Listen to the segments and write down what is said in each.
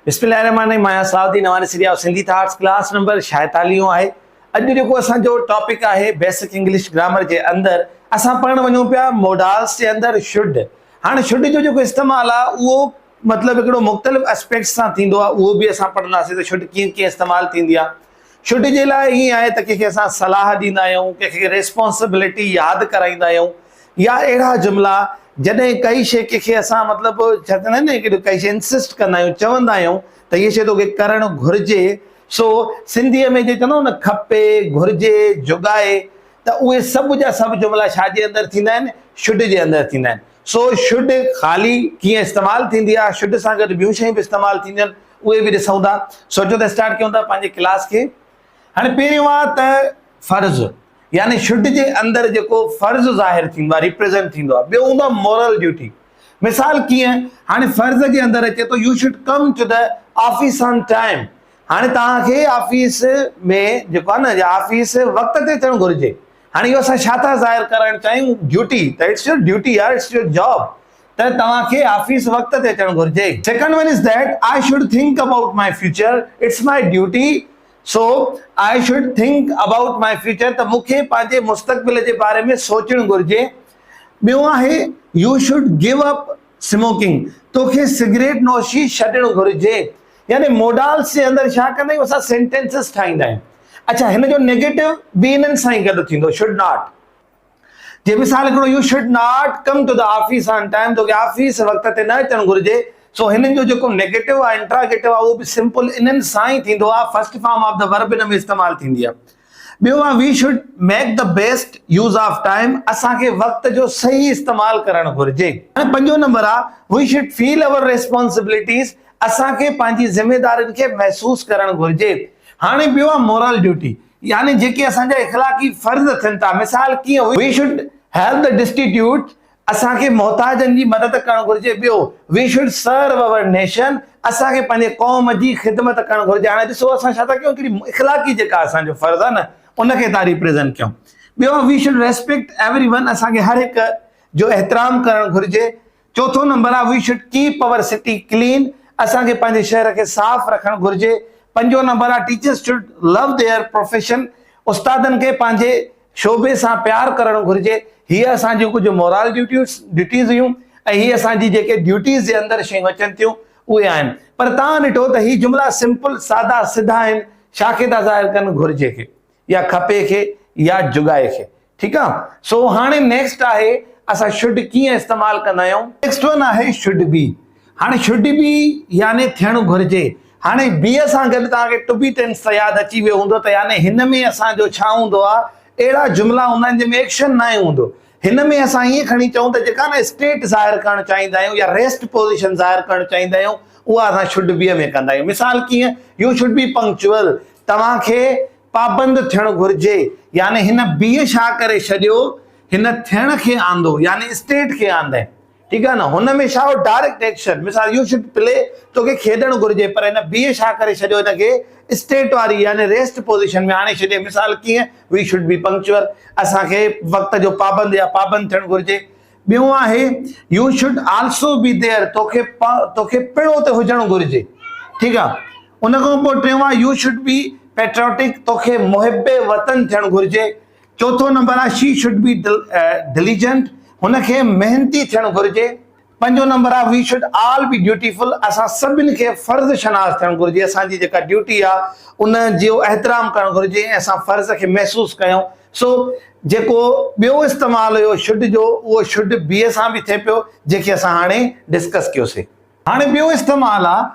बिस्मिल्लाहिर्रहमानिर्रहीम। मां सलाउद्दीन नवानी सिरिया सिंधी थाट्स क्लास नंबर 46 है। अॼु जेको असांजो टॉपिक है बेसिक इंग्लिश ग्रामर के अंदर असां पढ़ण वञूं पिया मोडाल्स के अंदर शुड। हाँ शुड जो जेको इस्तेमाल है वो मतलब हिकिड़ो मुख़्तलिफ़ एस्पेक्ट्स सां थींदो आहे, उहो बि असां पढ़ंदासीं त शुड कीअं कीअं इस्तेमाल थींदी आहे। शुड जे लाइ ईअं आहे त कंहिंखे असां सलाह ॾींदा आहियूं, कंहिंखे रिस्पॉन्सिबिलिटी यादि कराईंदा आहियूं, या अहिड़ा जुमिला जॾहिं कई शइ कंहिंखे असां मतिलबु छा चवंदा आहिनि न, कई शइ इंसिस्ट कंदा आहियूं, चवंदा आहियूं त हीअ शइ तोखे करणु घुरिजे। सो सिंधीअ में जे चवंदा न खपे, घुरिजे, जुगाए, त उहे सभु जा सभु जुमिला छाजे अंदरि थींदा आहिनि, शुड जे अंदरि थींदा आहिनि। सो शुड ख़ाली कीअं इस्तेमालु थींदी आहे, शुड सां गॾु ॿियूं शयूं बि इस्तेमालु थींदियूं आहिनि, उहे बि ॾिसूं था। सोचो त स्टार्ट कयूं था पंहिंजे क्लास खे। हाणे पहिरियों आहे त फ़र्ज़ु, यानी शुड जे अंदरि जेको फ़र्ज़ु ज़ाहिर थींदो आहे, रिप्रेज़ेंट थींदो आहे। ॿियो हूंदो आहे मोरल ड्यूटी। मिसाल कीअं, हाणे फ़र्ज़ जे अंदरि अचे थो U should come to the office on time. हाणे तव्हांखे ऑफिस में जेको आहे न, ऑफिस वक़्त ते अचणु घुरिजे। हाणे इहो असां छा था ज़ाहिर करणु चाहियूं, ड्यूटी, त इट्स योर ड्यूटी यार, इट्स योर जॉब, त तव्हांखे ऑफिस वक़्त ते अचणु घुरिजे। Second one is that I should think about my future, it's my duty, so I should think about my future, त मूंखे पंहिंजे मुस्तक़बिल जे बारे में सोचणु घुरिजे। ॿियो आहे you should give up smoking, तोखे सिगरेट नोशी छॾणु घुरिजे। यानी मोडाल्स जे अंदरि छा कंदा आहियूं, असां सेंटेंसिस ठाहींदा आहियूं। अच्छा, हिन जो नेगेटिव बि इन्हनि सां ई गॾु थींदो, शुड नॉट। जे मिसाल हिकिड़ो U should not come to the office on time, तोखे ऑफिस वक़्त ते न अचणु घुरिजे। सो हिननि जो जेको नेगेटिव आहे, इंट्रागेटिव आहे, उहो बि सिंपल इन्हनि सां ई थींदो आहे। First form of the verb इन में इस्तेमालु थींदी आहे। ॿियो आहे we should make the best use of time, असांखे वक़्त जो सही इस्तेमालु करणु घुरिजे। हाणे पंजो नंबर आहे we should feel our responsibilities, असांखे पंहिंजी ज़िमेदारियुनि खे महसूसु करणु घुरिजे। हाणे ॿियो आहे मोरल ड्यूटी, यानी जेके असांजा इख़लाक़ी फ़र्ज़ थियनि था। मिसाल कीअं, we should help the destitute, असांखे मोहताजनि जी मदद करणु घुरिजे। ॿियो we should serve our nation, असांखे पंहिंजे क़ौम जी ख़िदमत करणु घुरिजे। हाणे ॾिसो असां छा था कयूं, हिकिड़ी इख़लाक़ी जेका असांजो फ़र्ज़ु आहे न, उनखे था रिप्रेज़ेंट कयूं। ॿियो वी शुड रेस्पेक्ट एवरीवन, असांखे हर हिक जो एहतराम करणु घुरिजे। चौथो नंबर आहे we should keep our city clean, असांखे पंहिंजे शहर खे साफ़ रखणु घुरिजे। पंजो नंबर आहे teachers should love their profession, उस्तादनि खे पंहिंजे शोबे सां प्यार करणु घुरिजे। हीअ असांजूं कुझु मोरल ड्यूटीज़ हुयूं, ऐं हीअ असांजी जेके ड्यूटीज़ जे अंदरि शयूं अचनि थियूं उहे आहिनि। पर तव्हां ॾिठो त हीअ जुमिला सिंपल सादा सिधा आहिनि। छा खे था ज़ाहिर कनि, घुरिजे खे, या खपे खे, या जुगाए खे। ठीकु आहे। सो हाणे नेक्स्ट आहे असां शुड कीअं इस्तेमालु कंदा आहियूं। नेक्स्ट वन आहे शुड बी। हाणे शुड बी यानी थियणु घुरिजे। हाणे बीअ सां गॾु तव्हांखे टू बी टेंस त यादि अची वियो हूंदो, त यानी हिन में असांजो छा हूंदो आहे, अहिड़ा जुमिला हूंदा आहिनि जंहिंमें एक्शन न हूंदो। हिन में असां ईअं खणी चऊं त जेका न स्टेट ज़ाहिर करणु चाहींदा आहियूं या रेस्ट पोज़ीशन ज़ाहिर करणु चाहींदा आहियूं, उहा असां शुड बीअ में कंदा आहियूं। मिसाल कीअं, यू शुड बी पंक्चुअल, तव्हांखे पाबंद थियणु घुरिजे। यानी हिन बीअ छा करे छॾियो, हिन थियण खे आंदो, यानी स्टेट खे आंदे। ठीकु आहे न, हुन में छा हो, डायरेक्ट एक्शन। मिसाल यू शुड प्ले, तोखे खेॾणु घुरिजे, पर हिन बीअ छा करे छॾियो, हिनखे स्टेट वारी यानी रेस्ट पोज़ीशन में आणे छॾियो। मिसाल कीअं, वी शुड बी पंक्चुअल, असांखे वक़्त जो पाबंद या पाबंद थियणु घुरिजे। ॿियो आहे you should also be there, तोखे पिणो ते हुजणु घुरिजे। ठीकु आहे। उन खां पोइ टियों आहे यू शुड बी पैट्रियोटिक, तोखे मुहिबे वतन थियणु घुरिजे। चौथो नंबर आहे शी शुड बी डिलीजेंट, हुनखे मेहनती थियणु घुरिजे। पंजो नंबर आहे we should all be dutiful, असां सभिनि खे फ़र्ज़ शनास थियणु घुरिजे। असांजी जेका ड्यूटी आहे उन जो एहतराम करणु घुरिजे ऐं असां फ़र्ज़ खे महसूसु कयूं। सो जेको ॿियो इस्तेमालु हुयो शुड जो, उहो शुड बीअ सां बि थिए पियो, जेके असां हाणे डिस्कस कयोसीं। हाणे ॿियो इस्तेमालु आहे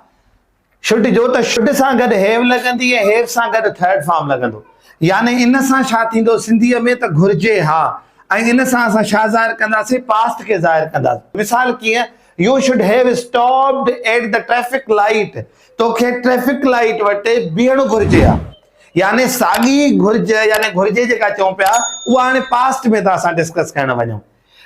शुड जो, त शुड सां गॾु हेव लॻंदी ऐं हेव सां गॾु थर्ड फॉर्म लॻंदो। यानी इन सां छा थींदो सिंधीअ में, त घुरिजे हा, ऐं इन सां असां छा ज़ाहिर कंदासीं, पास्ट खे ज़ाहिर कंदासीं। मिसाल कीअं, U should have stopped at the traffic light, तोखे ट्रैफिक लाइट वटि बीहणु घुरिजे आहे। यानी साॻी घुरिज यानी घुरिजे जेका चऊं पिया, उहा हाणे पास्ट में था असां डिस्कस करण वञूं।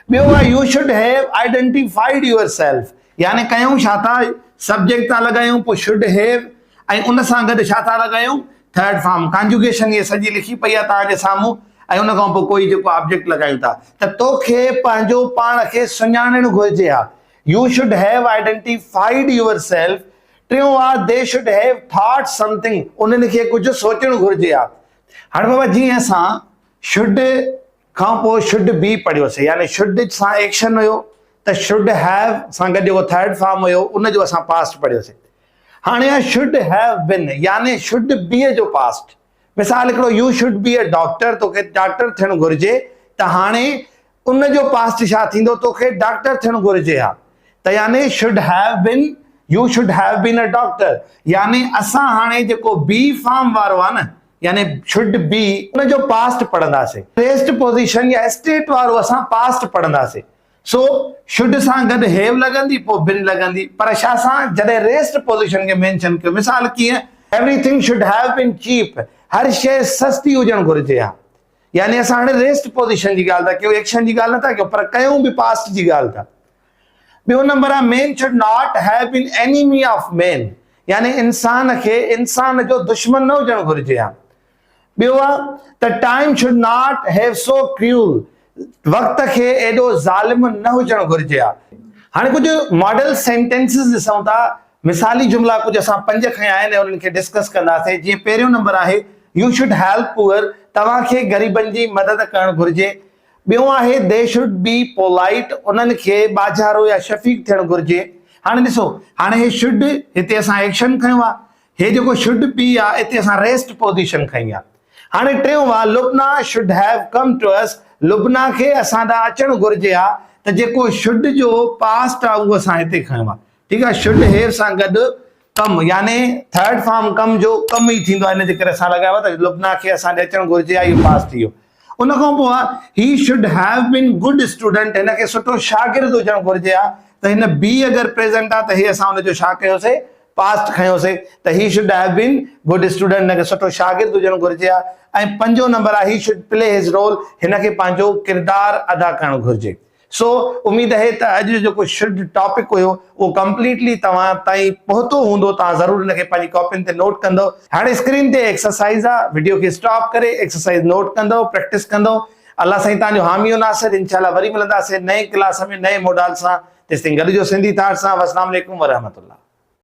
ॿियो आहे you should have identified your self, यानी कयूं छा था, सब्जेक्ट था लॻायूं, पोइ शुड हैव, ऐं उन सां गॾु छा था लॻायूं, थर्ड फॉर्म। कॉन्जुगेशन इहे सॼी लिखी पई आहे तव्हांजे साम्हूं, ऐं उन खां पोइ कोई जेको ऑब्जेक्ट लॻायूं था, त तोखे पंहिंजो पाण खे सुञाणणु घुरिजे हा। U should have identified your self टियों आहे they should have thought something, उन्हनि खे कुझु सोचणु घुरिजे आहे। हाणे बाबा जीअं असां शुड खां पोइ शुड बी पढ़ियोसीं, यानी शुड सां एक्शन हुयो त शुड हैव सां गॾु जेको थर्ड फॉर्म हुयो उनजो असां पास्ट पढ़ियोसीं। हाणे आहे शुड हैव बिन, यानी शुड बी जो पास्ट। मिसाल हिकिड़ो U should be a doctor, तोखे डॉक्टर थियणु घुरिजे, त हाणे उनजो पास्ट छा थींदो, तोखे डॉक्टर थियणु घुरिजे हा, त यानी should have been, you should have been a doctor, यानी असां हाणे जेको बी फॉर्म वारो आहे न, यानी शुड बी उनजो पास्ट पढ़ंदासीं। रेस्ट पोजीशन या स्टेट वारो असां पास्ट पढ़ंदासीं। सो शुड सां गॾु हैव लॻंदी, पोइ बिन लॻंदी, पर छा सां जॾहिं रेस्ट पोजीशन खे मेंशन कयो, मिसाल कीअं everything should have been cheap, हर शइ सस्ती हुजणु घुरिजे हा, यानी असां हाणे रेस्ट पोजीशन जी ॻाल्हि था कयूं, एक्शन जी ॻाल्हि नथा कयूं, पर कयूं बि पास्ट जी ॻाल्हि था। ॿियो नंबर आहे man should not have been enemy of man, यानी इंसान खे इंसान जो दुश्मन न हुजणु घुरिजे हा। ॿियो आहे त time should not have so cruel, वक़्त खे एॾो ज़ालिम न हुजणु घुरिजे हा। हाणे कुझु मॉडल सेंटेंसिस ॾिसूं था, मिसाली जुमला कुझु असां 5 खयां आहिनि, उन्हनि खे डिस्कस कंदासीं। जीअं पहिरियों नंबर आहे यू शुड हेल्प पुअर, तव्हांखे ग़रीबनि जी मदद करणु घुरिजे। ॿियो आहे दे शुड बी पोलाइट, उन्हनि खे बाज़ारो या शफ़ीक थियणु घुरिजे। हाणे ॾिसो, हाणे हे शुड हिते असां एक्शन खयो आहे, हे जेको शुड बी आहे हिते असां रेस्ट पोजीशन खई आहे। हाणे टियों आहे Lubna should have come to us, Lubna खे असां ॾांहुं अचणु घुरिजे आहे, त जेको शुड जो पास्ट आहे उहो असां हिते खयो आहे। ठीकु आहे, शुड हैव सां गॾु कम, यानी थर्ड फॉर्म कम जो कम ई थींदो आहे, इन जे करे असां लॻायो आहे त लुबना खे असां ॾे अचणु घुरिजे आहे, इहो पास्ट थी वियो। उन खां पोइ आहे he should have been good student, हिन खे सुठो शागिर्द हुजणु घुरिजे आहे, त हिन बी अगरि प्रेज़ेंट आहे त हे असां हुनजो छा कयोसीं, पास्ट खयोसीं, त he should have been good student, हिन खे सुठो शागिर्द हुजणु घुरिजे आहे। ऐं 5 नंबर आहे ही शुड प्ले हिज रोल, हिन खे पंहिंजो किरदारु अदा करणु घुरिजे। सो उम्मीद आहे त अॼु जो जेको शुड टॉपिक हुयो उहो कंप्लीटली तव्हां ताईं पहुतो हूंदो, तव्हां ज़रूरु हिनखे पंहिंजी कॉपियुनि ते नोट कंदो। हाणे स्क्रीन ते एक्सरसाइज़ आहे, वीडियो खे स्टॉप करे एक्सरसाइज़ नोट कंदो, प्रैक्टिस कंदो। अल्लाह साईं तव्हांजो हामी नासिर, इंशाल्लाह वरी मिलंदासीं नए क्लास में नए मॉडल सां। तेसिताईं गॾिजो सिंधी थाट सां। अस्सलाम वालेकुम वरहमतुल्लाह।